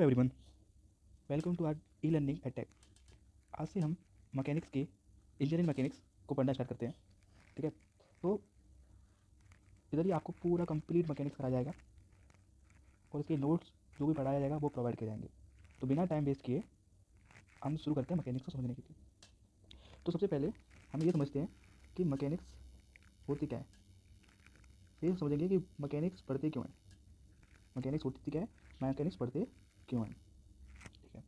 Hello everyone, welcome to our e learning एटेक। आज से हम मैकेनिक्स के इंजीनियरिंग मैकेनिक्स को पढ़ना स्टार्ट करते हैं। ठीक है, तो इधर ही आपको पूरा कंप्लीट मैकेनिक्स कराया जाएगा और इसके नोट्स जो भी पढ़ाया जाएगा वो प्रोवाइड किए जाएंगे। तो बिना टाइम वेस्ट किए हम शुरू करते हैं मैकेनिक्स को समझने के लिए। तो सबसे पहले हम ये समझते हैं कि मैकेनिक्स होती क्या है। फिर समझेंगे कि मैकेनिक्स पढ़ते क्यों हैं, मैकेनिक्स होती क्या है, मैकेनिक्स पढ़ते क्यों हैं। ठीक है,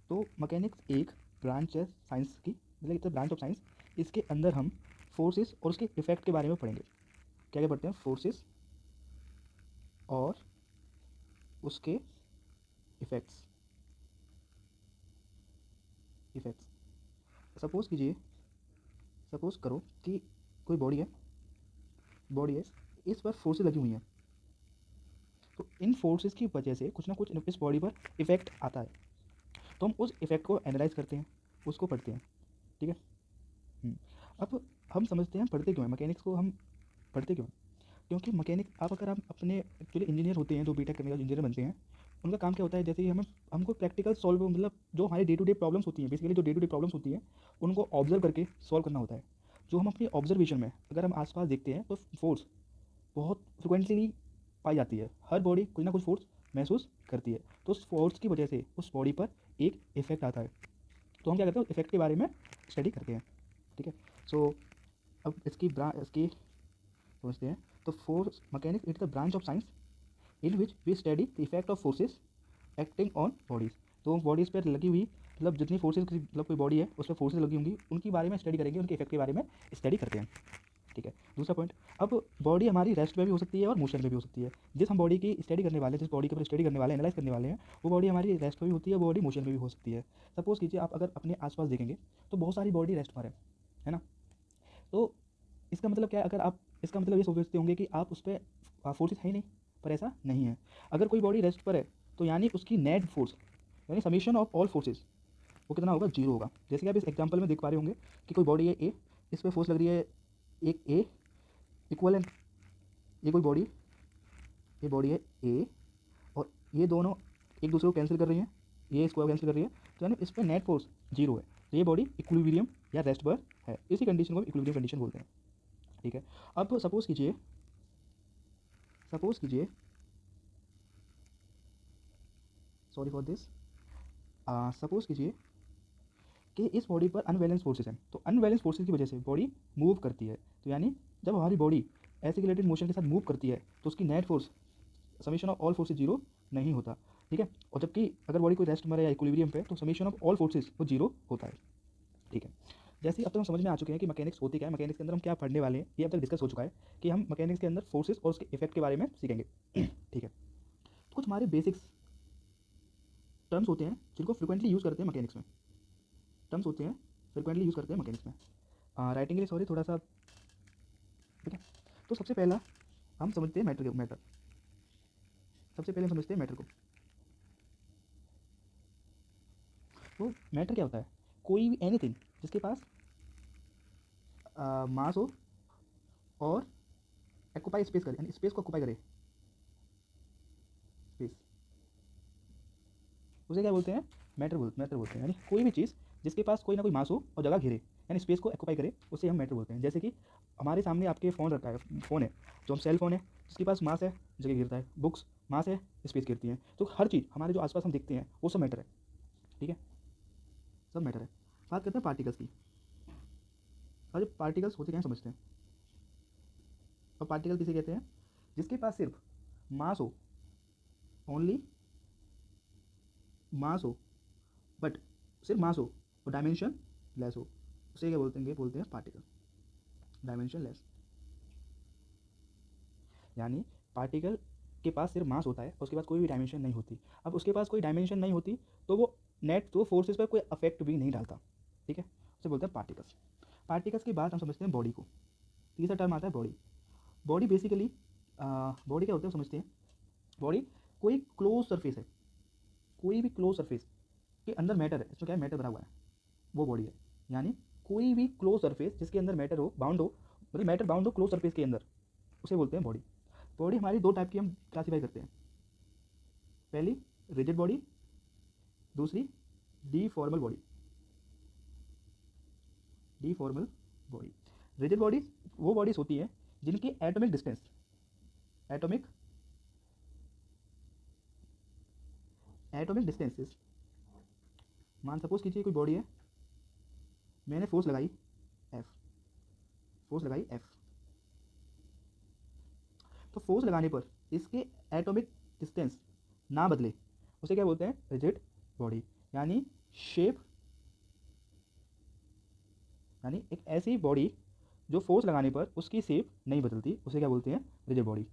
तो मैकेनिक्स एक ब्रांच है साइंस की, मतलब it's a branch of science. इसके अंदर हम फोर्सेस और उसके इफेक्ट के बारे में पढ़ेंगे। क्या क्या पढ़ते हैं? फोर्सेस और उसके इफेक्ट्स। सपोज़ करो कि कोई बॉडी है, इस पर फोर्सेस लगी हुई हैं। तो इन फोर्सेस की वजह से कुछ ना कुछ इस बॉडी पर इफेक्ट आता है। तो हम उस इफेक्ट को एनालाइज करते हैं, उसको पढ़ते हैं। ठीक है। अब हम समझते हैं पढ़ते क्यों हैं मैकेनिक्स को, हम पढ़ते क्यों हैं? क्योंकि मैकेनिक अगर हम अपने एक्चुअली इंजीनियर होते हैं, जो बीटेक करने का इंजीनियर बनते हैं, उनका काम क्या होता है, जैसे कि हमको प्रैक्टिकल सॉल्व, मतलब जो हमारी डे टू डे प्रॉब्लम्स होती हैं, बेसिकली जो डे टू डे प्रॉब्लम्स होती हैं उनको ऑब्जर्व करके सॉल्व करना होता है। जो हम अपनी ऑब्जर्वेशन में अगर हम आसपास देखते हैं तो फोर्स बहुत फ्रिक्वेंटली पाई जाती है। हर बॉडी कुछ ना कुछ फोर्स महसूस करती है, तो उस फोर्स की वजह से उस बॉडी पर एक इफेक्ट आता है। तो हम क्या करते हैं, उस इफेक्ट के बारे में स्टडी करते हैं। ठीक है, सो अब इसकी समझते हैं। तो force mechanics it the branch of science in which we study the effect of forces acting on bodies. तो बॉडीज़ पर लगी हुई, मतलब जितनी फोर्सेस, मतलब कोई बॉडी है उस पर फोर्सेस लगी होंगी, उनके बारे में स्टडी करेंगे, उनके इफेक्ट के बारे में स्टडी करते हैं। ठीक है, दूसरा पॉइंट, अब बॉडी हमारी रेस्ट में भी हो सकती है और मोशन में भी हो सकती है। जिस बॉडी की स्टडी करने वाले, जिस बॉडी के ऊपर स्टडी करने वाले, एनालाइज करने वाले हैं, वो बॉडी हमारी रेस्ट में भी होती है, वो बॉडी मोशन में भी हो सकती है। सपोज़ कीजिए आप अगर अपने आसपास देखेंगे तो बहुत सारी बॉडी रेस्ट पर है ना। तो इसका मतलब क्या है, अगर आप इसका मतलब ये सोचते होंगे कि आप उस पर फोर्सेस है ही नहीं, पर ऐसा नहीं है। अगर कोई बॉडी रेस्ट पर है तो यानी उसकी नेट फोर्स, यानी समीशन ऑफ ऑल फोर्सेस, वो कितना होगा? जीरो होगा। जैसे कि आप इस एग्जांपल में देख पा रहे होंगे कि कोई बॉडी है ए, इस पर फोर्स लग रही है एक ए इक्वल, ये कोई बॉडी, ये बॉडी है ए, और ये दोनों एक दूसरे को कैंसिल कर रही हैं, ये इसको कैंसिल कर रही है, तो यानी इस पर नेट फोर्स जीरो है। तो ये बॉडी इक्विलिब्रियम या रेस्ट पर है। इसी कंडीशन को इक्विलिब्रियम कंडीशन बोलते हैं। ठीक है, अब सपोज कीजिए सॉरी फॉर दिस, सपोज कीजिए कि इस बॉडी पर अनबैलेंस फोर्सेस हैं। तो अनबैलेंस फोर्सेस की वजह से बॉडी मूव करती है। तो यानी जब हमारी बॉडी एसिकुलेटेड मोशन के साथ मूव करती है तो उसकी net force summation of all forces zero नहीं होता। ठीक है, और जबकि अगर बॉडी कोई रेस्ट में या इक्विलिब्रियम पे तो समीशन ऑफ ऑल फोर्सेस वो जीरो होता है। ठीक है, जैसे ही अब तक हम समझ में आ चुके हैं कि मैकेनिक्स होती क्या है, मैकेनिक्स के अंदर हम क्या पढ़ने वाले हैं, ये अब तक डिस्कस हो चुका है कि हम मैकेनिक्स के अंदर फोर्सेस और उसके इफेक्ट के बारे में सीखेंगे। ठीक है, तो कुछ हमारे बेसिक्स टर्म्स होते हैं जिनको फ्रिक्वेंटली यूज़ करते हैं मैकेनिक्स में। राइटिंग के लिए सॉरी थोड़ा सा। ठीक है, तो सबसे पहला हम समझते हैं मैटर। सबसे पहले हम समझते हैं मैटर को। तो मैटर क्या होता है? कोई भी एनीथिंग जिसके पास मास हो और एक्यूपाई स्पेस करे, यानी स्पेस को ऑक्यूपाई करे, स्पेस, उसे क्या बोलते हैं? मैटर बोलते हैं। यानी कोई भी चीज़ जिसके पास कोई ना कोई मास हो और जगह घेरे, यानी स्पेस को एक्यूपाई करे, उसे हम मैटर बोलते हैं। जैसे कि हमारे सामने आपके फ़ोन रखा है, फ़ोन है जो हम सेल फ़ोन है, जिसके पास मास है, जगह घेरता है। बुक्स मास है, स्पेस घेरती हैं। तो हर चीज़ हमारे जो आसपास हम देखते हैं वो सब मैटर है। ठीक है, सब मैटर है। बात करते हैं पार्टिकल्स की। और जो पार्टिकल्स होते क्या हैं समझते हैं। और पार्टिकल किसे कहते हैं? जिसके पास सिर्फ मास हो, ओनली मास हो, बट सिर्फ मास हो और डायमेंशन लेस हो, उसे क्या बोलते हैं पार्टिकल, डायमेंशन लेस। यानी पार्टिकल के पास सिर्फ मास होता है, उसके पास कोई भी डायमेंशन नहीं होती। अब उसके पास कोई डायमेंशन नहीं होती तो वो नेट तो फोर्सेस पर कोई अफेक्ट भी नहीं डालता। ठीक है, उसे बोलते हैं पार्टिकल्स। पार्टिकल्स के बाद हम समझते हैं बॉडी को। तीसरा टर्म आता है बॉडी। बॉडी बेसिकली बॉडी क्या होता है समझते हैं। बॉडी कोई क्लोज सरफेस है, कोई भी क्लोज सरफेस के अंदर मैटर है, इसमें क्या है, मैटर भरा हुआ है, वो बॉडी है। यानी कोई भी क्लोज सरफेस जिसके अंदर मैटर हो, बाउंड हो, मतलब मैटर बाउंड हो क्लोज सरफेस के अंदर, उसे बोलते हैं बॉडी। बॉडी हमारी दो टाइप की हम क्लासीफाई करते हैं। पहली रिजिड बॉडी, दूसरी डीफॉर्मल बॉडी। डीफॉर्मल बॉडी, रिजिड बॉडीज वो बॉडीज होती हैं जिनकी एटॉमिक डिस्टेंस, एटॉमिक डिस्टेंसेस, मान सपोज कीजिए कोई बॉडी है, मैंने फोर्स लगाई एफ, फोर्स लगाई एफ, तो फोर्स लगाने पर इसके एटॉमिक डिस्टेंस ना बदले उसे क्या बोलते हैं, रिजिड बॉडी। यानी शेप, यानी एक ऐसी बॉडी जो फोर्स लगाने पर उसकी शेप नहीं बदलती उसे क्या बोलते हैं, रिजिड बॉडी।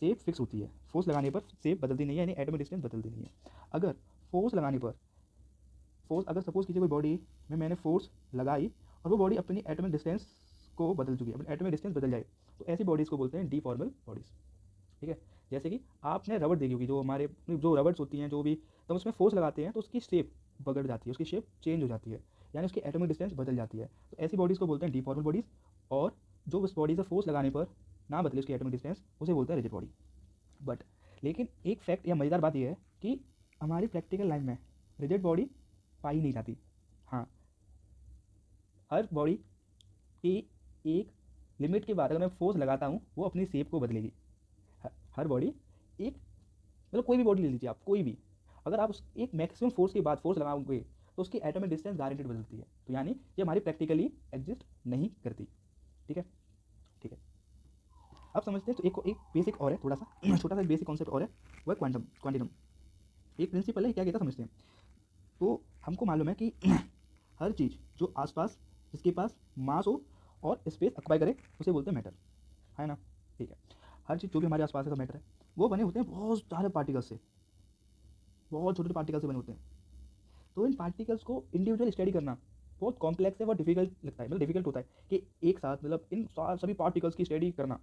शेप फिक्स होती है, फोर्स लगाने पर शेप बदलती नहीं है, यानी एटॉमिक डिस्टेंस बदलती नहीं है। अगर फोर्स लगाने पर अगर सपोज कीजिए कोई बॉडी में मैंने फोर्स लगाई और वो बॉडी अपनी एटॉमिक डिस्टेंस को बदल चुकी है, अपनी एटॉमिक डिस्टेंस बदल जाए, तो ऐसी बॉडीज़ को बोलते हैं डीफॉर्मल बॉडीज़। ठीक है, जैसे कि आपने रबड़ देखी होगी, जो हमारे जो रबड़्स होती हैं, जो भी तो उसमें फोर्स लगाते हैं तो उसकी शेप बगड़ जाती है, उसकी शेप चेंज हो जाती है, यानी उसकी एटॉमिक डिस्टेंस बदल जाती है। तो ऐसी बॉडीज़ को बोलते हैं डीफॉर्मल बॉडीज़। और जो उस बॉडी से फोर्स लगाने पर ना बदले उसकी एटॉमिक डिस्टेंस उसे बोलते हैं रिजिड बॉडी। बट लेकिन एक फैक्ट या मज़ेदार बात यह है कि हमारी प्रैक्टिकल लाइफ में रिजिड बॉडी पाई नहीं जाती। हाँ, हर बॉडी की एक लिमिट के बाद अगर मैं फोर्स लगाता हूँ वो अपनी शेप को बदलेगी। हर बॉडी एक, मतलब कोई भी बॉडी ले लीजिए आप, कोई भी, अगर आप उस एक मैक्सिमम फोर्स के बाद फोर्स लगाओगे तो उसकी एटॉमिक डिस्टेंस गारंटेड बदलती है। तो यानी ये हमारी प्रैक्टिकली एग्जिस्ट नहीं करती। ठीक है, ठीक है, अब समझते हैं। तो एक बेसिक और है, थोड़ा सा छोटा सा बेसिक कॉन्सेप्ट और है, वो है क्वांटिनम। एक प्रिंसिपल है, क्या कहता है समझते हैं। तो हमको मालूम है कि हर चीज़ जो आसपास, जिसके पास मास हो और स्पेस ऑक्युपाई करे, उसे बोलते हैं मैटर, है ना। ठीक है, हर चीज़ जो भी हमारे आसपास का मैटर है वो बने होते हैं बहुत सारे पार्टिकल्स से, बहुत छोटे पार्टिकल्स से बने होते हैं। तो इन पार्टिकल्स को इंडिविजुअल स्टडी करना बहुत कॉम्प्लेक्स है, बहुत डिफिकल्ट लगता है, मतलब डिफिकल्ट होता है कि एक साथ मतलब इन सभी पार्टिकल्स की स्टडी करना।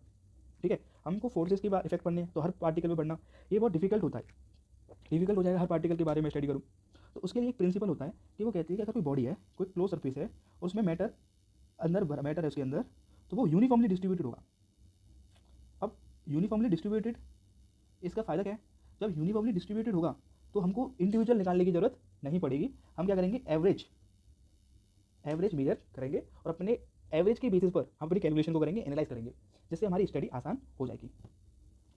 ठीक है, हमको फोर्सेस की बात इफेक्ट पढ़ने, तो हर पार्टिकल में पढ़ना ये बहुत डिफिकल्ट होता है, डिफिकल्ट हो जाएगा हर पार्टिकल के बारे में स्टडी करूँ। तो उसके लिए एक प्रिंसिपल होता है कि वो कहती है कि अगर कोई बॉडी है, कोई क्लोज सरफेस है और उसमें मैटर मैटर है उसके अंदर, तो वो यूनिफॉर्मली डिस्ट्रीब्यूटेड होगा। अब यूनिफॉर्मली डिस्ट्रीब्यूटेड, इसका फ़ायदा क्या है, जब यूनिफॉर्मली डिस्ट्रीब्यूटेड होगा तो हमको इंडिविजुअल निकालने की ज़रूरत नहीं पड़ेगी। हम क्या करेंगे, एवरेज मेजर करेंगे और अपने एवरेज के बेसिस पर हम अपनी कैलकुलेशन को करेंगे, एनालाइज करेंगे, जिससे हमारी स्टडी आसान हो जाएगी।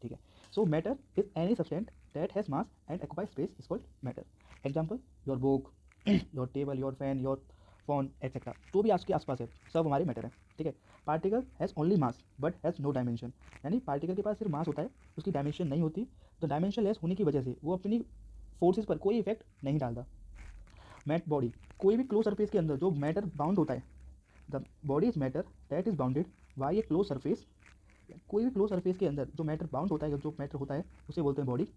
ठीक है, सो matter is any substance that has mass and occupy space is called matter. Example, your book, your table, your fan, your phone etcetera, जो भी आपके आसपास है सब हमारे मैटर है। ठीक है, particle has only mass but has no dimension, यानी पार्टिकल के पास सिर्फ मास होता है, उसकी डायमेंशन नहीं होती। तो डायमेंशन लेस होने की वजह से वो अपनी फोर्सेस पर कोई इफेक्ट नहीं डालता। मैट बॉडी, कोई भी क्लोज सरफेस के अंदर जो मैटर बाउंड होता है, the body is matter that is bounded by A close surface. कोई भी क्लोज सरफेस के अंदर जो मैटर बाउंड होता है, जो मैटर होता है उसे बोलते हैं body.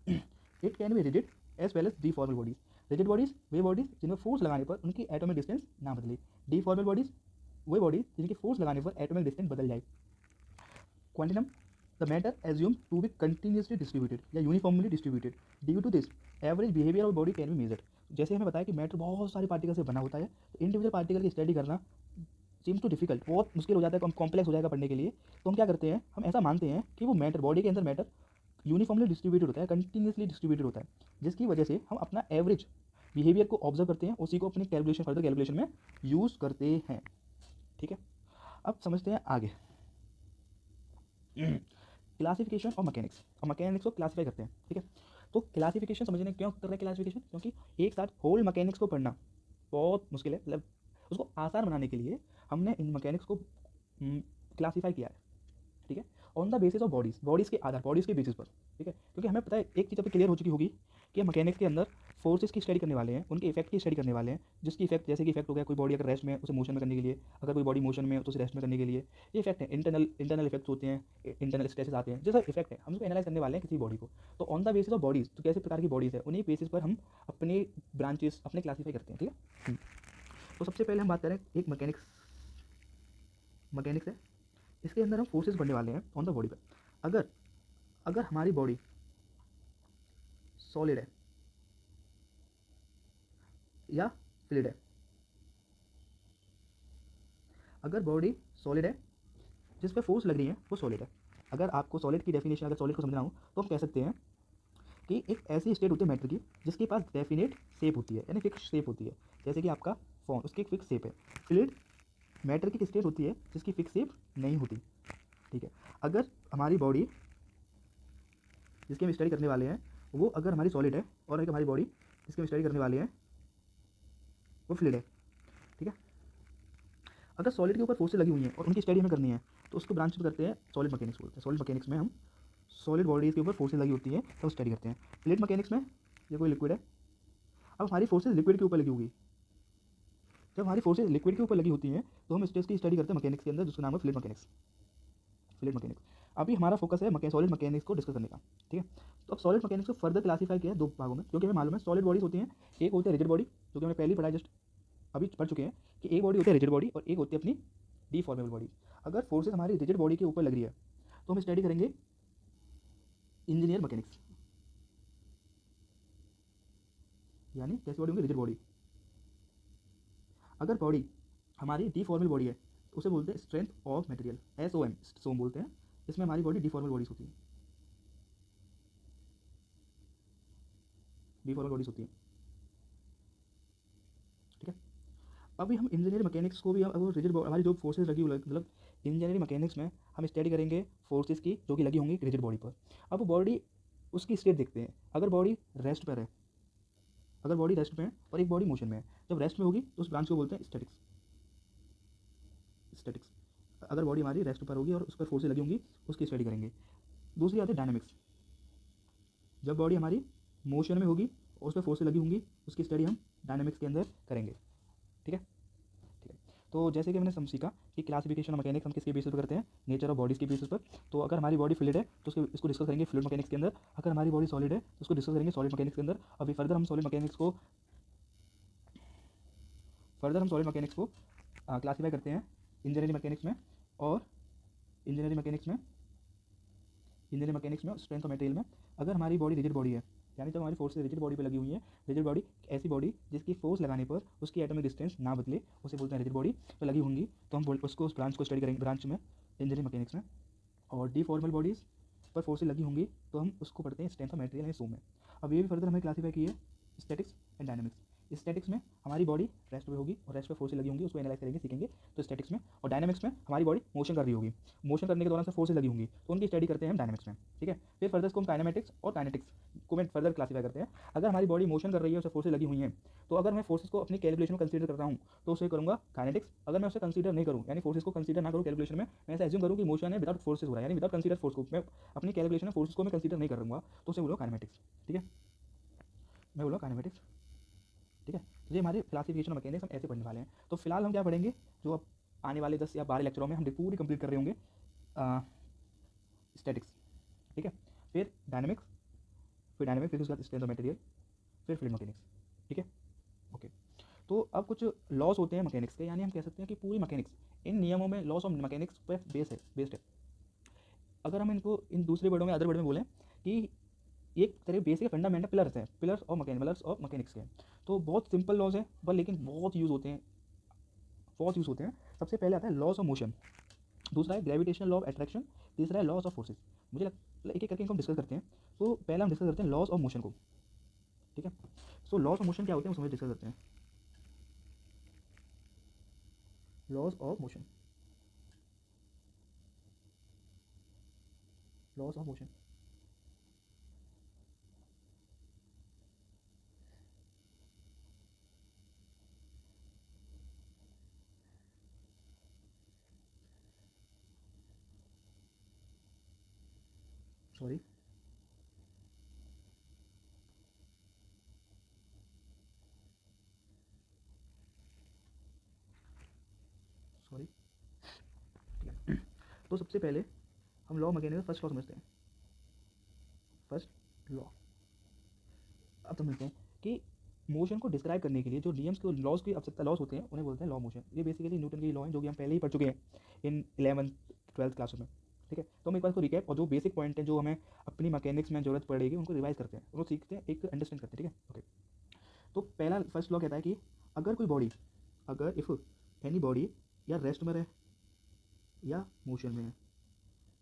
It can be rigid as well as deformal bodies. Rigid bodies वे बॉडीज जिनमें फोर्स लगाने पर उनकी एटॉमिक डिस्टेंस ना बदले। डीफॉर्मल बॉडीज वे बॉडीज जिनकी फोर्स लगाने पर एटॉमिक डिस्टेंस बदल जाए। Continuum, the matter assume to be continuously distributed या uniformly distributed. Due to this average behaviour of body can be measured. जैसे हमें बताया कि मैटर बहुत सारे पार्टिकल से बना होता है, तो इंडिविजुअल पार्टिकल की स्टडी करना सीम्स टू डिफिकल्ट, बहुत मुश्किल हो जाता है, कॉम्प्लेक्स हो जाएगा पढ़ने के लिए। तो हम क्या करते हैं, हम ऐसा मानते हैं कि वो मैटर, बॉडी के अंदर मैटर यूनिफॉर्मली डिस्ट्रीब्यूटेड होता है, कंटिन्यूसली डिस्ट्रीब्यूटेड होता है, जिसकी वजह से हम अपना एवरेज बिहेवियर को ऑब्जर्व करते हैं, उसी को अपनी कैलकुलेशन, फर्दर कैलकुलेशन में यूज़ करते हैं। ठीक है, अब समझते हैं आगे क्लासिफिकेशन और मैकेनिक्स, और मैकेनिक्स को क्लासीफाई करते हैं। ठीक है, तो क्लासिफिकेशन समझने क्यों कर रहे हैं क्लासिफिकेशन, क्योंकि एक साथ होल मैकेनिक्स को पढ़ना बहुत मुश्किल है, मतलब उसको आसान बनाने के लिए हमने इन मैकेनिक्स को क्लासीफाई किया है। ठीक है, on the basis of bodies के आधार, बॉडीज़ के बेसिस पर। ठीक है, क्योंकि हमें पता है एक चीज़ अब क्लियर हो चुकी होगी कि मैकेनिक्स के अंदर फोर्सेस की स्टडी करने वाले हैं, उनके इफेक्ट की स्टडी करने वाले हैं, जिसकी इफेक्ट, जैसे कि इफेक्ट हो गया कोई बॉडी अगर रेस्ट में उसे मोशन में करने के लिए, अगर कोई बॉडी मोशन में तो उसे रेस्ट में करने के लिए, ये इफेक्ट है। इंटरनल इफेक्ट्स होते हैं, इंटरनल स्ट्रेसेस आते हैं, जैसा इफेक्ट है, हम उसको एनालाइज करने वाले हैं किसी बॉडी को। तो on the basis of bodies, तो कैसे प्रकार की बॉडीज़ है, उन्हीं बेसिस पर हम अपने ब्रांचेस अपने क्लासीफाई करते हैं। ठीक है, तो सबसे पहले हम बात करें एक मैकेनिक्स है, इसके अंदर हम फोर्सेस पढ़ने वाले हैं ऑन द बॉडी पर। अगर हमारी बॉडी सॉलिड है या फ्लूइड है, अगर बॉडी सॉलिड है जिस पे फोर्स लग रही है वो सॉलिड है। अगर आपको सॉलिड की डेफिनेशन, अगर सॉलिड को समझना हो तो हम कह सकते हैं कि एक ऐसी स्टेट होती है मैटर की जिसके पास डेफिनेट शेप होती है, यानी फिक्स शेप होती है, जैसे कि आपका फ़ोन, उसकी एक फिक्स शेप है। फ्लूइड मैटर की स्टेट होती है जिसकी फिक्स शेप नहीं होती। ठीक है, अगर हमारी बॉडी जिसकी हम स्टडी करने वाले हैं वो अगर हमारी सॉलिड है, और एक हमारी बॉडी जिसकी हम स्टडी करने वाले हैं वो फ्लूइड है। ठीक है, अगर सॉलिड के ऊपर फोर्सेज लगी हुई हैं और उनकी स्टडी हमें करनी है तो उसको ब्रांच करते हैं सॉलिड मैकेनिक्स बोलते हैं। सॉलिड मैकेनिक्स में हम सॉलिड बॉडीज़ के ऊपर फोर्सेज लगी होती हैं तो स्टडी करते हैं। फ्लूइड मैकेनिक्स में ये कोई लिक्विड है, अब हमारी फोर्सेज लिक्विड के ऊपर लगी होगी। जब हमारी फोर्सेज लिक्विड के ऊपर लगी होती हैं तो हम स्टेज की स्टडी करते हैं मैकेनिक्स के अंदर, जिसका नाम है फ्लूइड मैकेनिक्स। फ्लूइड मैकेनिक्स अभी हमारा फोकस है सॉलिड मैकेनिक्स को डिस्कस करने का। ठीक है, तो अब सॉलिड मैकेनिक्स को फर्दर क्लासीफाई किया है दो भागों में, क्योंकि हमें मालूम है सॉलिड बॉडीज होती हैं, एक होती है रिजिड बॉडी जो कि हमने पहले ही पढ़ा, जस्ट अभी पढ़ चुके हैं कि एक बॉडी होती है रिजिड बॉडी और एक होती है अपनी डीफॉर्मेबल बॉडी। अगर फोर्सेज हमारी रिजिड बॉडी के ऊपर लग रही है तो हम स्टडी करेंगे इंजीनियर मैकेनिक्स, यानी कैसी बॉडी होंगी, रिजिड बॉडी। अगर बॉडी हमारी डीफॉर्मल बॉडी है तो उसे बोलते हैं स्ट्रेंथ ऑफ मटेरियल, SOM, सोम बोलते हैं। इसमें हमारी बॉडी डीफॉर्मल बॉडीज होती है, डीफॉर्मल बॉडीज होती है। ठीक है, अभी हम इंजीनियरिंग मैकेनिक्स को भी अब रिजिड हमारी जो फोर्सेज लगी हुई मतलब इंजीनियरिंग मैकेनिक्स में हम स्टडी करेंगे फोर्सेज की जो कि लगी होंगी रिजिड बॉडी पर। अब बॉडी उसकी स्टेट देखते हैं। अगर बॉडी रेस्ट पर है, अगर बॉडी रेस्ट में है और एक बॉडी मोशन में है, जब रेस्ट में होगी तो उस ब्रांच को बोलते हैं स्टैटिक्स। स्टैटिक्स अगर बॉडी हमारी रेस्ट पर होगी और उस पर फोर्सेज लगी होंगी उसकी स्टडी करेंगे। दूसरी आती है डायनामिक्स, जब बॉडी हमारी मोशन में होगी और उस पर फोर्सेज लगी होंगी उसकी स्टडी हम डायनामिक्स के अंदर करेंगे। ठीक है, ठीक है, तो जैसे कि हमने सीखा कि क्लासिफिकेशन ऑफ मैकेनिक्स हम किसके बेसिस पर करते हैं, नेचर ऑफ बॉडीज़ के बेसिस पर। तो अगर हमारी बॉडी फ्लूइड है तो इसको डिस्कस करेंगे फ्लूइड मैकेनिक्स के अंदर। अगर हमारी बॉडी सॉलिड है तो उसको डिस्कस करेंगे सॉलिड मैकेनिक्स के अंदर। अभी फर्दर हम सॉलिड मैकेनिक्स को क्लासीफाई करते हैं इंजीनियरिंग मैकेनिक्स में, और इंजीनियरिंग मैकेनिक्स में स्ट्रेंथ ऑफ मटेरियल में। अगर हमारी बॉडी रिजिड बॉडी है, यानी जब हमारी फोर्सेज रिजिड बॉडी पर लगी हुई है, रिजिड बॉडी ऐसी बॉडी जिसकी फोर्स लगाने पर उसकी एटॉमिक डिस्टेंस ना बदले, उसे बोलते हैं रिजिड बॉडी, तो लगी होंगी तो हम उसको उस ब्रांच को स्टडी करेंगे, ब्रांच में इंजीनियरिंग मैकेनिक्स में। और डीफॉर्मल बॉडीज़ पर फोर्सेज लगी होंगी तो हम उसको पढ़ते हैं स्ट्रेंथ ऑफ मटेरियल यानी सोम में। अब ये भी फर्दर हमें क्लासीफाई की है स्टैटिक्स एंड डायनामिक्स। स्टैटिक्स में हमारी बॉडी रेस्ट पे होगी और रेस्ट पे फोर्सेज लगी होंगी, उसको एनालाइज करेंगे, सीखेंगे तो स्टैटिक्स में। और डायनामिक्स में हमारी बॉडी मोशन कर रही होगी, मोशन करने के दौरान से फोर्सेज लगी होंगी तो उनकी स्टडी करते हैं हम डायनामिक्स में। ठीक है, फिर फर्दर इसको हम काइनेमेटिक्स और काइनेटिक्स को मैं फर्दर क्लासीफाई करते हैं। अगर हमारी बॉडी मोशन कर रही है, उसे फोर्सेज लगी हुई हैं, तो अगर मैं फोर्सेज को अपनी कैलकुलेशन में कंसीडर करता हूँ तो उसे करूँगा काइनेटिक्स। अगर मैं उसे कंसीडर नहीं करूँ, यानी फोर्सेज को कंसीडर ना करूँ कैलकुलेशन में, मैं ऐसा एज्यूम करूँ कि मोशन है विदाउट फोर्सेज हो रहा है, यानी विदाउट कंसीडर फोर्स को, मैं अपनी कैलकुलेशन में फोर्सेज को मैं कंसीडर नहीं करूँगा, तो उसे बोलो काइनेमेटिक्स। ठीक है, मैं बोला काइनेमेटिक्स। ठीक है, तो ये हमारे क्लासिफिकेशन ऑफ मैकेनिक्स हम ऐसे पढ़ने वाले हैं। तो फिलहाल हम क्या पढ़ेंगे, जो अब आने वाले 10 या 12 लेक्चरों में हम पूरी कंप्लीट कर रहे होंगे, स्टैटिक्स। ठीक है, फिर डायनामिक्स, फिर उसके बाद स्ट्रेंथ ऑफ मटेरियल, फिर फ्लूइड मैकेनिक्स। ठीक है, ओके। तो अब कुछ लॉस होते हैं मैकेनिक्स के, यानी हम कह सकते हैं कि पूरी मैकेनिक्स इन नियमों में, लॉस ऑफ मैकेनिक्स पर बेस्ड है। अगर हम इनको इन दूसरे वर्डों में, अदर वर्ड में बोलें कि एक तरह बेसिक फंडामेंटल पिलर्स हैं, पिलर्स ऑफ मैकेनिक्स के। तो बहुत सिंपल लॉज हैं पर लेकिन बहुत यूज़ होते हैं। सबसे पहले आता है लॉस ऑफ मोशन, दूसरा है ग्रेविटेशनल लॉ ऑफ अट्रैक्शन, तीसरा है लॉस ऑफ फोर्सेस। मुझे एक एक करके इनको हम डिस्कस करते हैं। तो पहला हम डिस्कस करते हैं लॉस ऑफ मोशन को। ठीक है, सो लॉस ऑफ मोशन क्या होते हैं उसमें डिस्कस करते हैं। Loss of motion, loss of motion, sorry, sorry. ठीक है, तो सबसे पहले हम लॉ मैकेनिक्स फर्स्ट लॉ समझते हैं। फर्स्ट लॉ, अब समझते हैं कि मोशन को डिस्क्राइब करने के लिए जो नियम्स को, लॉज की आवश्यकता, लॉज होते हैं उन्हें बोलते हैं लॉ मोशन। ये बेसिकली न्यूटन के लॉ हैं जो कि हम पहले ही पढ़ चुके हैं इन 11th-12th क्लास में। ठीक है, तो हम एक बार को रिकैप और जो बेसिक पॉइंट है जो हमें अपनी मैकेनिक्स में जरूरत पड़ेगी उनको रिवाइज करते हैं, उनको सीखते हैं, एक अंडरस्टैंड करते हैं। ठीक है, ओके। तो पहला फर्स्ट लॉ कहता है कि अगर कोई बॉडी, अगर इफ़ एनी बॉडी या रेस्ट में है या मोशन में है,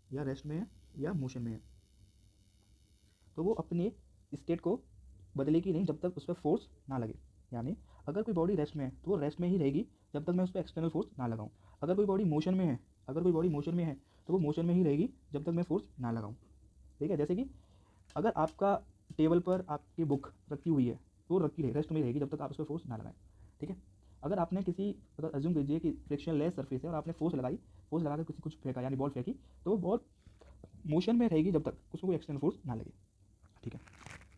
या रेस्ट में है या मोशन में है, तो वो अपने स्टेट को बदलेगी नहीं जब तक उस पर फोर्स ना लगे। यानी अगर कोई बॉडी रेस्ट में है तो वो रेस्ट में ही रहेगी जब तक मैं उस पर एक्सटर्नल फोर्स ना लगाऊं। अगर कोई बॉडी मोशन में है, अगर कोई बॉडी मोशन में है तो वो मोशन में ही रहेगी जब तक मैं फोर्स ना लगाऊं। ठीक है, जैसे कि अगर आपका टेबल पर आपकी बुक रखी हुई है तो वो रखी रहे रेस्ट में रहेगी जब तक आप उस पर फोर्स ना लगाएं। ठीक है, अगर आपने किसी, अगर अज्यूम कीजिए कि फ्रिक्शन लेस सरफेस है और आपने फोर्स लगाई, फोर्स लगाकर किसी कुछ फेंका यानी बॉल फेंकी, तो वो बॉल मोशन में रहेगी जब तक उसमें कोई एक्सटर्नल फोर्स ना लगे। ठीक है,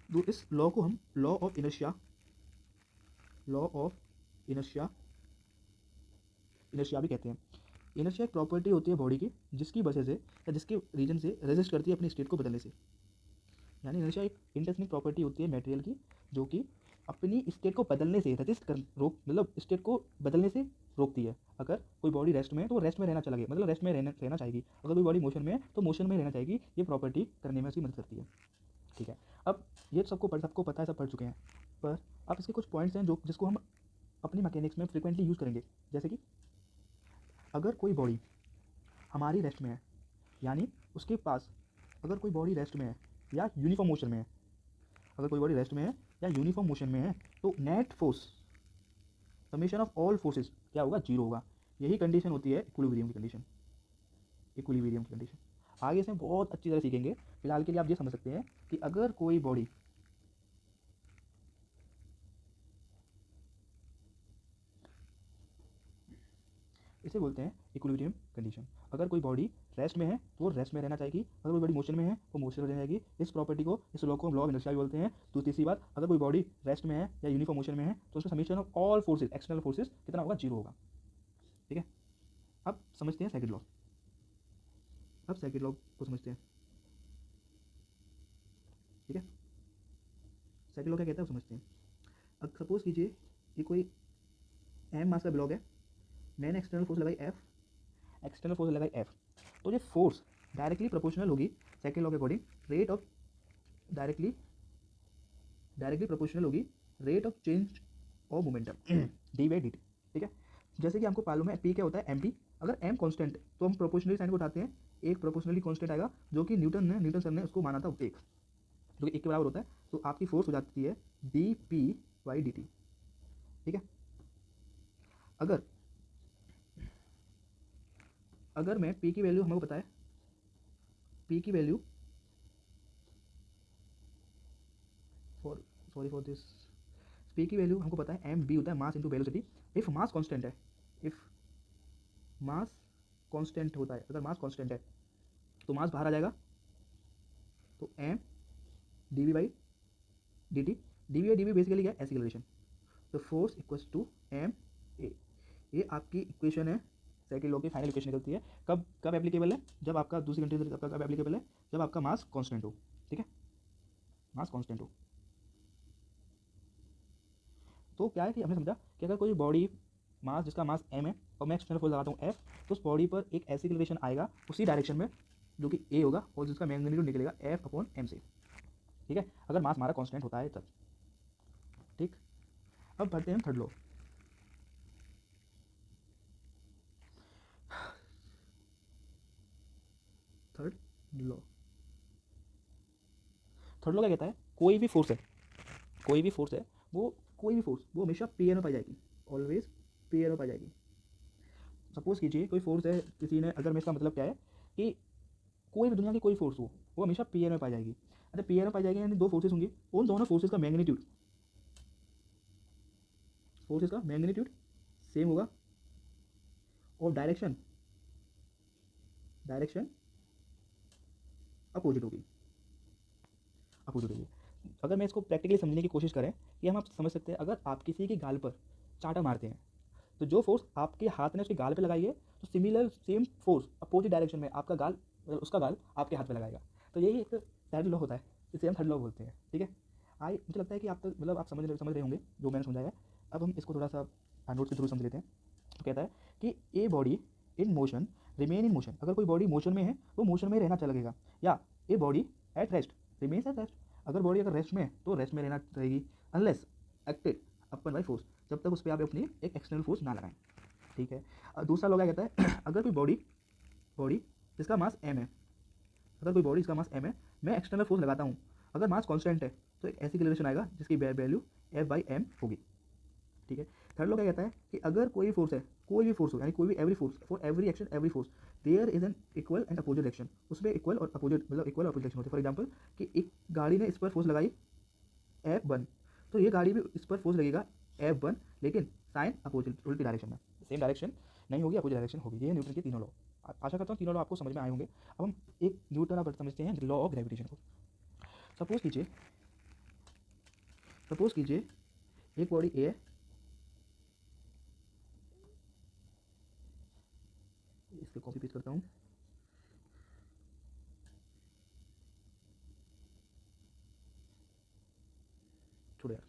तो इस लॉ को हम law of inertia, law of inertia inertia भी कहते हैं। इनर्शिया एक प्रॉपर्टी होती है बॉडी की जिसकी वजह से या जिसके रीजन से रेजिस्ट करती है अपनी स्टेट को बदलने से। यानी इनर्शिया एक इंटरस्टिंग प्रॉपर्टी होती है मटेरियल की जो कि अपनी स्टेट को बदलने से रेजिस्ट कर रोक, मतलब स्टेट को बदलने से रोकती है। अगर कोई बॉडी रेस्ट में है तो वो रेस्ट में रहना चाहिए, मतलब रेस्ट में रहना चाहेगी। अगर कोई बॉडी मोशन में है तो मोशन में रहना चाहेगी। ये प्रॉपर्टी करने में उसकी मदद करती है। ठीक है, अब ये सबको पता है, सब पढ़ चुके हैं, पर अब इसके कुछ पॉइंट्स हैं जो जिसको हम अपनी मैकेनिक्स में फ्रिक्वेंटली यूज़ करेंगे। जैसे कि अगर कोई बॉडी हमारी रेस्ट में है, यानी उसके पास अगर कोई बॉडी रेस्ट में है या यूनिफॉर्म मोशन में है, अगर कोई बॉडी रेस्ट में है या यूनिफॉर्म मोशन में है तो net force summation of all forces क्या होगा, जीरो होगा। यही कंडीशन होती है इक्विलिब्रियम की कंडीशन, इक्विलिब्रियम की कंडीशन। आगे से हम बहुत अच्छी तरह सीखेंगे। फिलहाल के लिए आप ये समझ सकते हैं कि अगर कोई बॉडी इसे बोलते हैं इक्विलिब्रियम कंडीशन। अगर कोई बॉडी रेस्ट में है तो वो रेस्ट में रहना चाहिए, अगर कोई बॉडी मोशन में है वो मोशन में रहना चाहिए। इस प्रॉपर्टी को, इस लॉ को हम लॉ ऑफ इनर्शिया भी बोलते हैं। तो तीसरी बात, अगर कोई बॉडी रेस्ट में है या यूनिफॉर्म मोशन में है तो उसका summation of all forces, external forces कितना होगा, जीरो होगा। ठीक है, अब समझते हैं सेकंड लॉ। अब सेकंड लॉ को समझते हैं। ठीक है, सेकंड लॉ क्या कहता है वो समझते हैं। अब सपोज कीजिए कि कोई एम मास का ब्लॉक है, मैंने एक्सटर्नल फोर्स लगाई एफ, एक्सटर्नल फोर्स लगाई एफ, तो ये फोर्स डायरेक्टली प्रोपोर्शनल होगी सेकंड लॉ के according rate of, directly proportional होगी rate of change of momentum D by D T. ठीक है, जैसे कि हमको मालूम है पी क्या होता है, एम पी। अगर एम कांस्टेंट तो हम प्रोपोर्शनली साइन को उठाते हैं, एक प्रोपोर्शनली कांस्टेंट आएगा जो कि न्यूटन सर ने उसको माना था एक, जो कि एक के बराबर होता है। तो आपकी फोर्स हो जाती है D P by D T. ठीक है, अगर अगर मैं पी की वैल्यू, हमको पता है पी की वैल्यू फॉर दिस, पी की वैल्यू हमको पता है एम बी होता है mass into velocity. If mass constant है, इफ मास कांस्टेंट होता है, अगर मास कांस्टेंट है तो मास बाहर आ जाएगा, तो M D V by D T, D V by D V basically क्या है, एक्सीलरेशन। तो force equals to M A. ये आपकी इक्वेशन है, सेकंड लॉ की फाइनल इक्वेशन निकलती है। कब कब एप्लीकेबल है, जब आपका दूसरी कंट्री, आपका कब एप्लीकेबल है, जब आपका मास कांस्टेंट हो। ठीक है, मास कांस्टेंट हो। तो क्या है कि हमने समझा कि अगर कोई बॉडी मास, जिसका मास एम है और मैं एक्सटर्नल फोर्स लगाता हूँ एफ, तो उस बॉडी पर एक एक्सीलरेशन आएगा उसी डायरेक्शन में जो कि ए होगा और जिसका मैग्नीट्यूड निकलेगा एफ अपॉन एम से। ठीक है, अगर मास हमारा कांस्टेंट होता है तब। ठीक, अब बढ़ते हैं third law. Third law, third law क्या कहता है, कोई भी फोर्स है, कोई भी फोर्स है, वो कोई भी फोर्स वो हमेशा पी एन में पाई जाएगी, ऑलवेज पी एन में पाई जाएगी। सपोज कीजिए कोई फोर्स है, किसी ने, अगर मैं इसका मतलब क्या है कि कोई भी दुनिया की कोई फोर्स हो वो हमेशा पी एन में पाई जाएगी। अच्छा, पी एन में पाई जाएगी यानी दो फोर्सेस होंगी, उन दोनों फोर्सेस का मैग्नीट्यूड सेम होगा और डायरेक्शन अपोजिट होगी, अपोजिट होगी। अगर मैं इसको प्रैक्टिकली समझने की कोशिश करें कि हम आप समझ सकते हैं, अगर आप किसी की गाल पर चांटा मारते हैं तो जो फोर्स आपके हाथ ने उसके गाल पे लगाई है, तो similar same force opposite direction में आपका गाल, उसका गाल आपके हाथ पे लगाएगा। तो यही एक थर्ड लॉ होता है, इसे हम थर्ड लॉ बोलते हैं। ठीक है, मुझे लगता है कि आप तक, मतलब आप समझ रहे होंगे जो मैंने समझाया। अब हम इसको थोड़ा सा नोट्स के थ्रू समझ लेते हैं। तो कहता है कि a body in motion remain in motion. अगर कोई बॉडी मोशन में है वो मोशन में रहना अच्छा लगेगा, या a body at rest remains at rest. अगर बॉडी अगर रेस्ट में है तो रेस्ट में रहना रहेगी, unless acted upon by force, जब तक उस पर आप अपनी एक एक्सटर्नल फोर्स ना लगाएं। ठीक है, दूसरा लॉ क्या कहता है, अगर कोई बॉडी जिसका मास एम है, अगर कोई बॉडी इसका मास एम है, मैं एक्सटर्नल फोर्स लगाता हूँ, अगर मास कांस्टेंट है तो एक ऐसी रिलेशन आएगा जिसकी वैल्यू F/m होगी। ठीक है। थर्ड लॉ क्या कहता है कि अगर कोई भी फोर्स है, कोई भी फोर्स हो, यानी कोई भी every force, for every action every force there is an equal and opposite action, उसमें इक्वल और अपोजिट मतलब इक्वल और अपोजिट एक्शन होते हैं। फॉर एग्जांपल कि एक गाड़ी ने इस पर फोर्स लगाई F1, तो ये गाड़ी भी इस पर फोर्स लगेगा F1, लेकिन साइन अपोजिट उल्टी डायरेक्शन में, सेम डायरेक्शन नहीं होगी, अपोजिट डायरेक्शन होगी। ये न्यूटन के तीनों लॉ। आशा करता हूँ तीनों लॉ आपको समझ में आए होंगे। अब हम एक न्यूटन अब समझते हैं लॉ ऑफ ग्रेविटेशन को। सपोज कीजिए एक बॉडी ए है, इसको कॉपी पेस्ट करता हूँ। छोड़ो यार,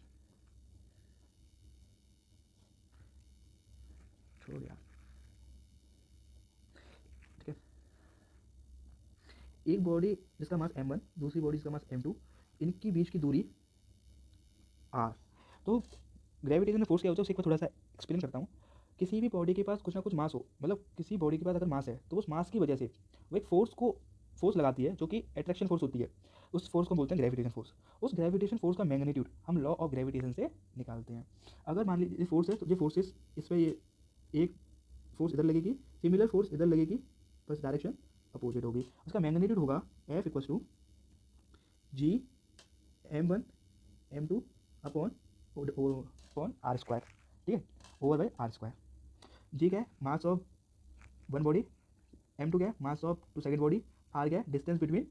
ठीक है। एक बॉडी जिसका मास m1, दूसरी बॉडी जिसका मास m2, इनकी बीच की दूरी r। तो ग्रेविटेशन में फोर्स क्या होता है उसे एक बार थोड़ा सा एक्सप्लेन करता हूँ। किसी भी बॉडी के पास कुछ ना कुछ मास हो, मतलब किसी बॉडी के पास अगर मास है तो उस मास की वजह से वो एक फोर्स लगाती है जो कि अट्रैक्शन फोर्स होती है। उस फोर्स को बोलते हैं ग्रेविटेशन फोर्स। उस ग्रेविटेशन फोर्स का मैग्नीट्यूड हम लॉ ऑफ ग्रेविटेशन से निकालते हैं। अगर मान लीजिए फोर्स है तो ये फोर्सेस इस पर, ये एक फोर्स इधर लगेगी, सिमिलर फोर्स इधर लगेगी, बस डायरेक्शन अपोजिट होगी। उसका मैग्नीट्यूड होगा F equals to G m1 m2 upon r square. ठीक है, over by r square. G क्या है, mass of one body, m2 क्या है, mass of two second body, r क्या है, डिस्टेंस बिटवीन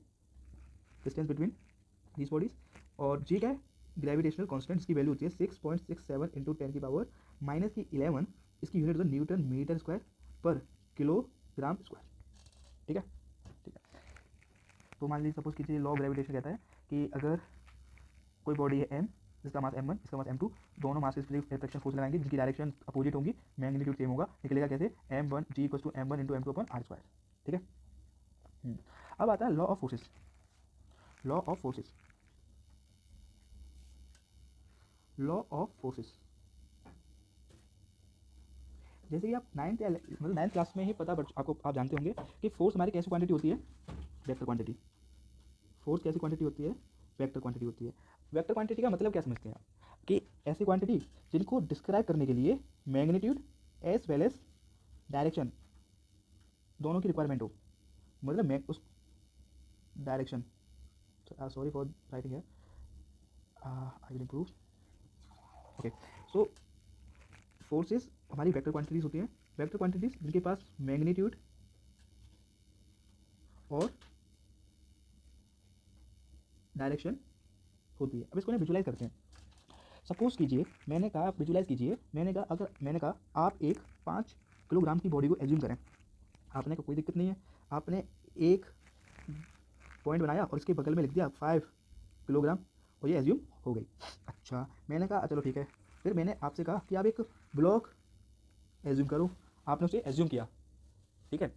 दीज बॉडीज, और जी क्या है, ग्रेविटेशनल कांस्टेंट, इसकी वैल्यू होती है 6.67 इंटू 10 की पावर माइनस की 11, इसकी यूनिट होता है न्यूटन मीटर स्क्वायर पर किलोग्राम स्क्वायर। ठीक है, ठीक है। तो मान लीजिए सपोज कीजिए लॉ ऑफ ग्रेविटेशन कहता है कि अगर कोई बॉडी है m, जिसका मास m1, इसका मास m2, दोनों मास के लिए अट्रैक्शन फोर्स लगाएंगे जिनकी डायरेक्शन अपोजिट होंगी, मैग्नीट्यूड सेम होगा, निकलेगा कैसे, m1 g equals to m1 into m2 upon r square. ठीक है। अब आता है law of forces. Law of forces जैसे कि आप नाइन्थ क्लास में ही पता आपको, आप जानते होंगे कि फोर्स हमारी कैसी क्वांटिटी होती है, वेक्टर क्वांटिटी। फोर्स कैसी क्वांटिटी होती है, वेक्टर क्वांटिटी होती है। वेक्टर क्वांटिटी का मतलब क्या समझते हैं आप, कि ऐसी क्वांटिटी जिनको डिस्क्राइब करने के लिए magnitude as well as direction दोनों की रिक्वायरमेंट हो, मतलब मैं उस डायरेक्शन, सॉरी फॉर राइटिंग है, I will improve. Okay, so forces हमारी वेक्टर क्वांटिटीज होती हैं। वेक्टर क्वांटिटीज जिनके पास मैग्नीट्यूड और डायरेक्शन होती है। अब इसको विजुलाइज करते हैं। सपोज कीजिए मैंने कहा, विजुलाइज कीजिए, मैंने कहा आप एक 5 किलोग्राम की बॉडी को एज्यूम करें। आपने कोई दिक्कत नहीं है, आपने एक पॉइंट बनाया और इसके बगल में लिख दिया 5 किलोग्राम और ये एज्यूम हो गई। अच्छा, मैंने कहा चलो ठीक है, फिर मैंने आपसे कहा कि आप एक ब्लॉक एज्यूम करो। आपने उसे एज्यूम किया, ठीक है।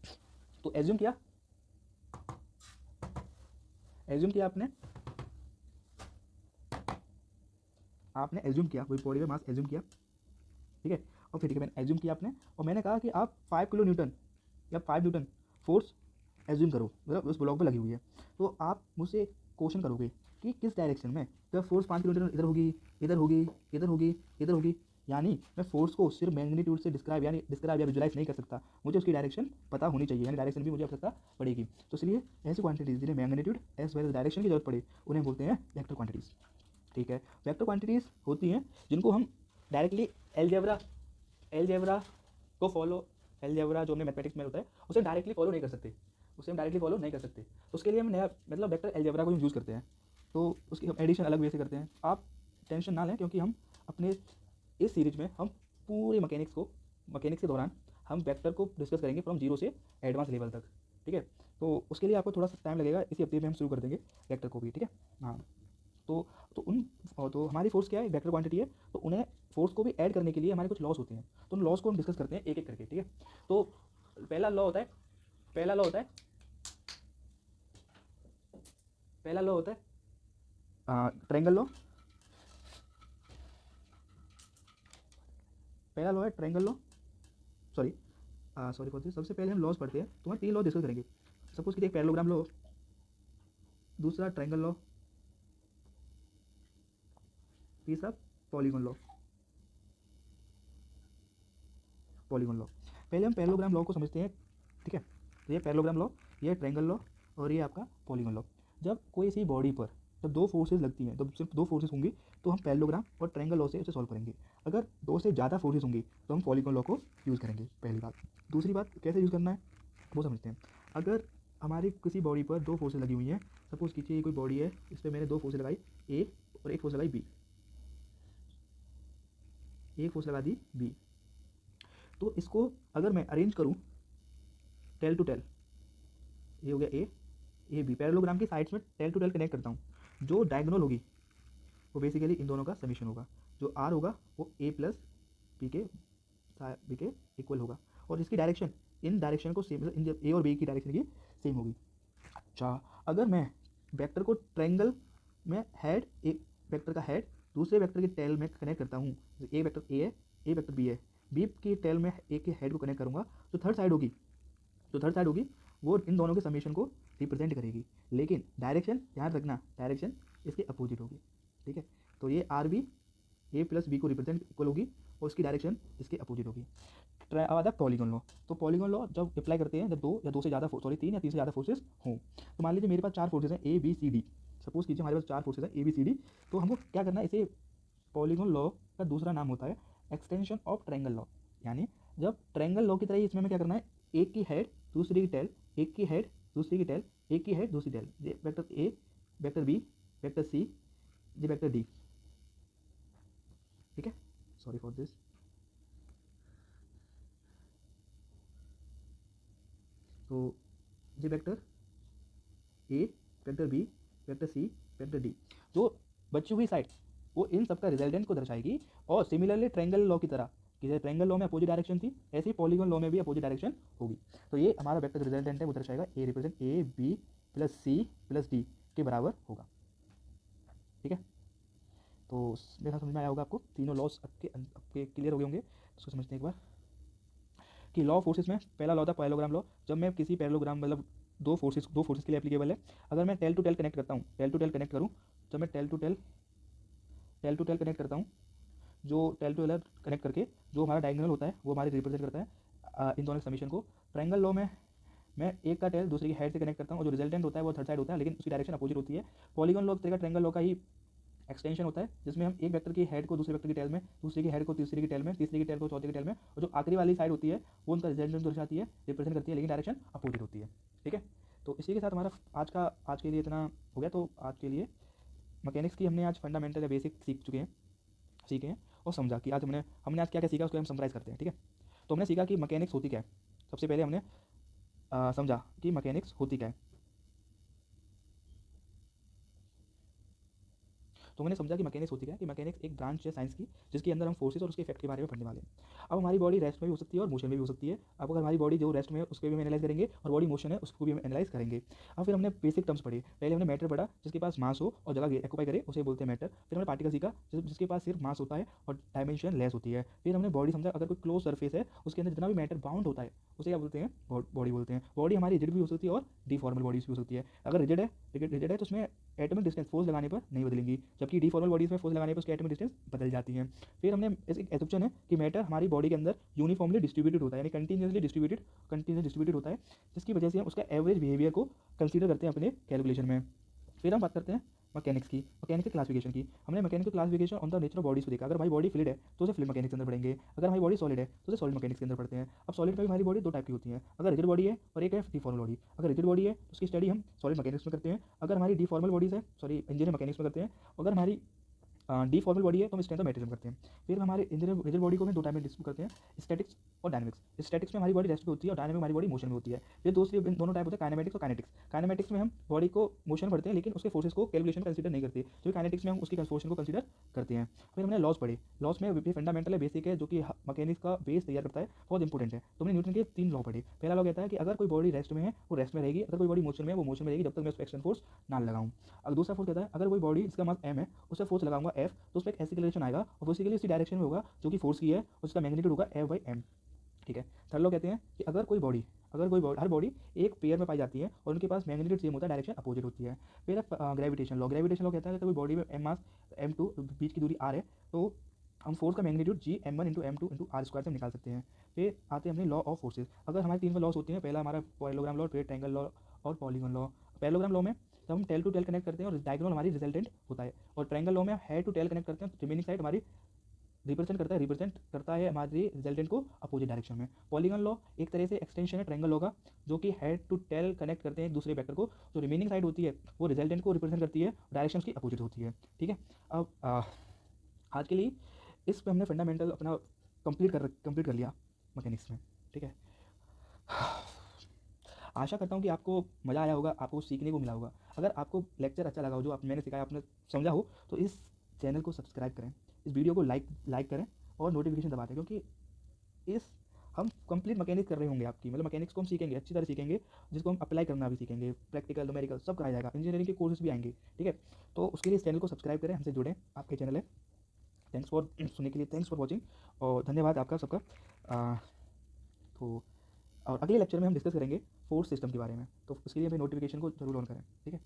तो एज्यूम किया आपने एज्यूम किया, कोई बॉडी में मास एज्यूम किया, ठीक है। और फिर ठीक है, मैंने एज्यूम किया आपने, और मैंने कहा कि आप 5 किलो न्यूटन या 5 न्यूटन फोर्स एज्यूम करो, मतलब उस ब्लॉक पे लगी हुई है। तो आप मुझसे क्वेश्चन करोगे कि किस डायरेक्शन में, तो फोर्स 5 किलो न्यूटन इधर होगी, इधर होगी, इधर होगी, इधर होगी, यानी मैं फोर्स को सिर्फ मैग्नीट्यूड से डिस्क्राइब या विजुलाइज नहीं कर सकता, मुझे उसकी डायरेक्शन पता होनी चाहिए, यानी डायरेक्शन भी मुझे आवश्यकता पड़ेगी। तो इसलिए ऐसी क्वांटिटीज जिन्हें magnitude as well as direction की जरूरत पड़े उन्हें बोलते हैं वेक्टर क्वांटिटीज। ठीक है, वेक्टर क्वांटिटीज होती हैं जिनको हम डायरेक्टली एलजेब्रा को फॉलो, एलजेब्रा जो हमने मैथमेटिक्स में होता है उसे डायरेक्टली फॉलो नहीं कर सकते, तो उसके लिए हम नया मतलब वेक्टर एलजेब्रा को हम यूज़ करते हैं। तो उसकी हम एडिशन अलग वे से करते हैं। आप टेंशन ना लें, क्योंकि हम अपने इस सीरीज में हम पूरे मैकेनिक्स के दौरान हम वेक्टर को डिस्कस करेंगे फ्रॉम जीरो से एडवांस लेवल तक। ठीक है, तो उसके लिए आपको थोड़ा सा टाइम लगेगा, इसी हफ्ते में हम शुरू कर देंगे वेक्टर को भी। ठीक है, हाँ। तो तो हमारी फोर्स क्या है, वेक्टर क्वांटिटी है, तो उन्हें फोर्स को भी ऐड करने के लिए हमारे कुछ लॉस होते हैं, तो उन लॉस को हम डिस्कस करते हैं एक एक करके। ठीक है, तो पहला लॉ होता है ट्रायंगल लॉ। पहला लॉ है triangle law, sorry for this. सबसे पहले हम लॉस पढ़ते हैं, तो हम 3 लॉ डिस्कस करेंगे। सपोज कि एक पैरेललोग्राम लॉ, दूसरा ट्रायंगल लॉ, तीसरा पॉलीगॉन लॉ। पॉलीगॉन लॉ, पहले हम पैरेललोग्राम लॉ को समझते हैं, ठीक है। तो ये पैरेललोग्राम लॉ, ये ट्रायंगल लॉ और ये आपका पॉलीगॉन लॉ। जब कोई सी बॉडी पर जब दो फोर्सेज लगती हैं, तो सिर्फ दो फोर्सेज होंगी, तो हम पैरेललोग्राम और ट्रायंगल लॉ से इसे सॉल्व करेंगे। अगर दो से ज़्यादा फोर्सेज होंगी तो हम पॉलीगॉन लॉ को यूज़ करेंगे, पहली बात। दूसरी बात, कैसे यूज़ करना है वो समझते हैं। अगर हमारी किसी बॉडी पर दो फोर्सेज लगी हुई हैं, सपोज कीजिए कोई बॉडी है, इस पर मैंने दो फोर्सेज लगाई ए और एक फोर्स लगाई बी, एक फोर्स लगा दी बी, तो इसको अगर मैं अरेंज करूँ टेल टू टेल, ये हो गया ए बी, पैरेललोग्राम की साइड्स में टेल टू टेल कनेक्ट करता हूँ, जो डायगोनल होगी वो बेसिकली इन दोनों का समीशन होगा। जो आर होगा वो ए प्लस बी के इक्वल होगा, और इसकी डायरेक्शन इन डायरेक्शन को सेम, इन ए और बी की डायरेक्शन की सेम होगी। अच्छा, अगर मैं वेक्टर को ट्रायंगल में हेड, एक वेक्टर का हेड दूसरे वेक्टर के टेल में कनेक्ट करता हूँ, ए वेक्टर ए है, ए वेक्टर बी है, बी की टेल में ए के हेड को कनेक्ट करूँगा, जो थर्ड साइड होगी वो इन दोनों के समीशन को रिप्रेजेंट करेगी, लेकिन डायरेक्शन ध्यान रखना, डायरेक्शन इसके अपोजिट होगी, ठीक है। तो ये आर बी ए प्लस बी को रिप्रेजेंट इक्वल होगी और उसकी डायरेक्शन इसके अपोजिट होगी। अब आता है पॉलीगॉन लॉ। तो पॉलीगॉन लॉ जब अप्लाई करते हैं, जब दो या दो से ज़्यादा तीन या तीन से ज़्यादा फोर्सेस हों, तो मान लीजिए मेरे पास चार फोर्सेस हैं A B C D, suppose कीजिए हमारे पास चार फोर्सेस हैं ए बी सी डी, तो हमको क्या करना है, इसे पॉलीगॉन लॉ का दूसरा नाम होता है एक्सटेंशन ऑफ ट्रायंगल लॉ। यानी जब ट्रायंगल लॉ की तरह ही इसमें हमें क्या करना है, एक की हेड दूसरी की टेल, एक की हेड दूसरी की टेल, एक की हेड दूसरी टेल, ये vector A, vector B, vector C, ये वेक्टर डी, ठीक है। Sorry for this. तो ये vector A, vector B, vector C, vector D, जो बची हुई साइड वो इन सबका रिजल्टेंट को दर्शाएगी। और सिमिलरली ट्रायंगल लॉ की तरह, कि ट्रायंगल लॉ में अपोजिट डायरेक्शन थी, ऐसे ही पॉलीगॉन लॉ में भी अपोजिट डायरेक्शन होगी। तो ये हमारा वेक्टर रिजल्टेंट है, वो दर्शाएगा A represent A B plus C plus D के बराबर होगा, ठीक है। तो मेरा समझ में आया होगा आपको, तीनों लॉस आपके क्लियर हो गए होंगे। इसको समझते हैं एक बार कि लॉ फोर्सेस में पहला लॉ था पैरेललोग्राम लॉ। जब मैं किसी पैरेललोग्राम मतलब दो फोर्सेस के लिए एप्लीकेबल है, अगर मैं टेल टू टेल कनेक्ट करता हूँ, टेल टू टेल कनेक्ट करूँ, जब मैं टेल टू टेल कनेक्ट करता हूँ, जो टेल टू टेल कनेक्ट करके जो हमारा डायगोनल होता है वो हमारे रिप्रेजेंट करता है इन दोनों समीशन को। ट्रायंगल लॉ में मैं एक का टेल दूसरी की हेड से कनेक्ट करता हूँ, और जो रिजल्टेंट होता है वो थर्ड साइड होता है, लेकिन उसकी डायरेक्शन अपोजिट होती है। पॉलीगॉन लॉ तरीका ट्रायंगल लॉ का ही एक्सटेंशन होता है, जिसमें हम एक वेक्टर की हेड को दूसरे वेक्टर की टेल में, दूसरे की हेड को तीसरे की टेल में, तीसरे की टेल को चौथे की टेल में, और जो आखिरी वाली साइड होती है वो उनका रिजल्टेंट दर्शाती है, रिप्रेजेंट करती है, लेकिन डायरेक्शन अपोजिट होती है, ठीक है। तो इसी के साथ हमारा आज के लिए इतना हो गया। तो आज के लिए मैकेनिक्स की हमने आज फंडामेंटल या बेसिक सीखे हैं और समझा कि आज हमने आज क्या क्या सीखा, उसको हम समराइज़ करते हैं, ठीक है। तो हमने सीखा कि मैकेनिक्स होती क्या है। सबसे पहले हमने समझा कि मैकेनिक्स होती क्या है। तो मैंने समझा कि मैकेनिक्स होती क्या है, कि मैकेनिक्स एक ब्रांच है साइंस की, जिसके अंदर हम फोर्सेस और उसके इफेक्ट के बारे में पढ़ने वाले हैं। अब हमारी बॉडी रेस्ट में भी हो सकती है और मोशन में भी हो सकती है। अब अगर हमारी बॉडी जो रेस्ट में है उसको भी हम एनालाइज करेंगे, और बॉडी मोशन है उसको भी हम एनालाइज करेंगे। अब फिर हमने बेसिक टर्म्स पढ़े। पहले हमने मैटर पढ़ा, जिसके पास मास हो और जगह एक्यूपाई करे उसे बोलते हैं मैटर। फिर हमने पार्टिकल सीखा, जिसके पास सिर्फ मास होता है और डायमेंशन लेस होती है। फिर हमने बॉडी समझा, अगर कोई क्लोज सर्फेस है उसके अंदर जितना भी मैटर बाउंड होता है उसे क्या बोलते हैं, बॉडी बोलते हैं। बॉडी हमारी रिजिड भी हो सकती है और डिफॉर्मल बॉडीज भी हो सकती है। अगर रिजिड है तो उसमें एटॉमिक डिस्टेंस फोर्स लगाने पर नहीं बदलेंगी, जबकि डिफॉर्मल बॉडीज में फोर्स लगाने पर उसकी एटॉमिक डिस्टेंस बदल जाती है। फिर हमने एक एसम्पशन है कि मैटर हमारी बॉडी के अंदर यूनिफॉर्मली डिस्ट्रीब्यूटेड होता है, यानी कंटिन्यूसली डिस्ट्रीब्यूटेड होता है, जिसकी वजह से हम उसका एवरेज बिहेवियर को कंसीडर करते हैं अपने कैलकुलेशन में। फिर हम बात करते हैं मैकेनिक्स की क्लासिफिकेशन की। हमने mechanical classification on the nature of bodies को देखा। अगर हमारी बॉडी फ्लूइड है तो उसे फ्लूइड मैकेनिक्स के अंदर पढ़ेंगे, अगर हमारी बॉडी सॉलिड है तो उसे सॉलिड मैकेनिक्स के अंदर पढ़ते हैं। अब सॉलिड में भी हमारी बॉडी दो टाइप की होती है, अगर रिजिड बॉडी है और एक है डिफॉर्मल बॉडी। अगर रिजिड बॉडी है तो उसकी स्टडी हम सॉलिड मैकेनिक्स में करते हैं, अगर हमारी डिफॉर्मल बॉडीज है इंजीनियरिंग मैकेनिक्स में करते हैं, अगर हमारी डिफॉर्मल बॉडी है तो हम स्ट्रेंथ ऑफ मैटेरियल करते हैं। फिर हमारे रिजिड बॉडी को हम दो टाइप में डिस्ट्रीब्यूट करते हैं, स्टैटिक्स और डायनेमिक्स। स्टैटिक्स में हमारी बॉडी रेस्ट पे होती है और डायनेमिक में हमारी बॉडी मोशन में होती है। फिर दूसरी दोनों टाइप होते हैं काइनेमेटिक्स और काइनेटिक्स। काइनेमेटिक्स में हम बॉडी को मोशन पढ़ते हैं, लेकिन उसके फोर्सेस को कैलकुलेशन में कंसीडर नहीं करते, जो काइनेटिक्स में हम उसकी फोर्स को कंसीडर करते हैं। फिर हमने लॉस पढ़े। लॉस में भी फंडामेंटल है, बेसिक है, जो कि मैकेनिक्स का बेस तैयार करता है, बहुत इंपॉर्टेंट है। तो हमने न्यूटन के 3 लॉ पढ़े। पहला लॉ कहता है कि अगर कोई बॉडी रेस्ट में है वो रेस्ट में रहेगी, अगर कोई बॉडी मोशन में है वो मोशन में रहेगी, जब तक मैं उस पर एक्शन फोर्स ना लगाऊं। अगर दूसरा फोर्स कहता है अगर कोई बॉडी जिसका मास m है उसे फोर्स लगाऊंगा F, तो उस पर एक्सीलरेशन आएगा और बेसिकली उसी डायरेक्शन में होगा जो कि फोर्स की है, उसका मैग्नीट्यूड होगा F/m। ठीक है। थर्ड लॉ कहते हैं कि हर बॉडी एक पेयर में पाई जाती है और उनके पास मैग्नीट्यूड सेम होता है, डायरेक्शन अपोजिट होती है। फिर ग्रेविटेशन लॉ कहता है कि कोई बॉडी में एम मास m2 बीच की दूरी r है, तो हम फोर्स का मैग्नीट्यूड जी m1 into m2 into r square से हम निकाल सकते हैं। फिर आते हैं अपने लॉ ऑफ फोर्सेज। अगर हमारे 3 लॉस होते हैं, पहला हमारा पैरेललोग्राम लॉ, फिर ट्रायंगल लॉ और पॉलीगन लॉ। पैरेललोग्राम लॉ में जब हम टेल टू टेल कनेक्ट करते हैं और डायगोनल हमारी रिजल्टेंट होता है, और ट्रायंगल लॉ में हेड टू टेल कनेक्ट करते हैं तो रिमेनिंग साइड हमारी रिप्रेजेंट करता है हमारी रिजल्टेंट को अपोजिट डायरेक्शन में। पॉलीगन लॉ एक तरह से एक्सटेंशन है ट्रायंगल लॉ का, जो कि हेड टू टेल कनेक्ट करते हैं एक दूसरे वेक्टर को, जो रिमेनिंग साइड होती है वो रिजल्टेंट को रिप्रेजेंट करती है, डायरेक्शन की अपोजिट होती है। ठीक है। अब आज के लिए इस पे हमने फंडामेंटल अपना कंप्लीट कर लिया मैकेनिक्स में। ठीक है। आशा करता हूँ कि आपको मज़ा आया होगा, आपको सीखने को मिला होगा। अगर आपको लेक्चर अच्छा लगा हो, जो मैंने सिखाया आपने समझा हो, तो इस चैनल को सब्सक्राइब करें, इस वीडियो को लाइक करें और नोटिफिकेशन दबा दें, क्योंकि इस हम कंप्लीट मैकेनिक्स कर रहे होंगे आपकी, मतलब मैकेनिक्स को हम सीखेंगे, अच्छी तरह सीखेंगे, जिसको हम अप्लाई करना भी सीखेंगे, प्रैक्टिकल न्यूमेरिकल सब कराया जाएगा, इंजीनियरिंग के कोर्सेज भी आएंगे। ठीक है। तो उसके लिए इस चैनल को सब्सक्राइब करें, हमसे जुड़ें, आपके चैनल है। थैंक्स फॉर सुनने के लिए, थैंक्स फॉर वॉचिंग, और धन्यवाद आपका सबका। तो और अगले लेक्चर में हम डिस्कस करेंगे फोर्स सिस्टम के बारे में, तो उसके लिए हमें नोटिफिकेशन को जरूर ऑन करें। ठीक है।